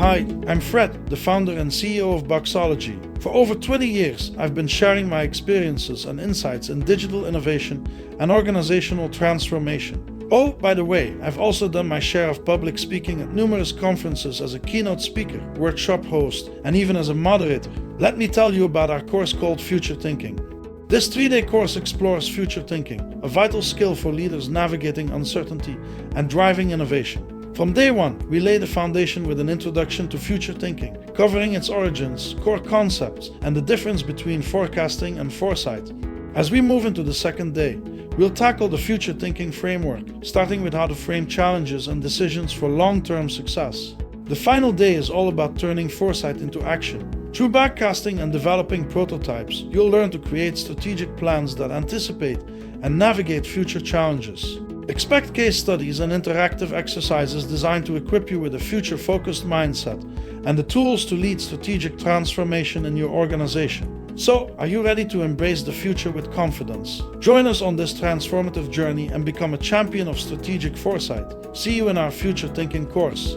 Hi, I'm Fred, the founder and CEO of Boxology. For over 20 years, I've been sharing my experiences and insights in digital innovation and organizational transformation. Oh, by the way, I've also done my share of public speaking at numerous conferences as a keynote speaker, workshop host, and even as a moderator. Let me tell you about our course called Future Thinking. This 3-day course explores future thinking, a vital skill for leaders navigating uncertainty and driving innovation. From day one, we lay the foundation with an introduction to future thinking, covering its origins, core concepts, and the difference between forecasting and foresight. As we move into the second day, we'll tackle the future thinking framework, starting with how to frame challenges and decisions for long-term success. The final day is all about turning foresight into action. Through backcasting and developing prototypes, you'll learn to create strategic plans that anticipate and navigate future challenges. Expect case studies and interactive exercises designed to equip you with a future-focused mindset and the tools to lead strategic transformation in your organization. So, are you ready to embrace the future with confidence? Join us on this transformative journey and become a champion of strategic foresight. See you in our Future Thinking course.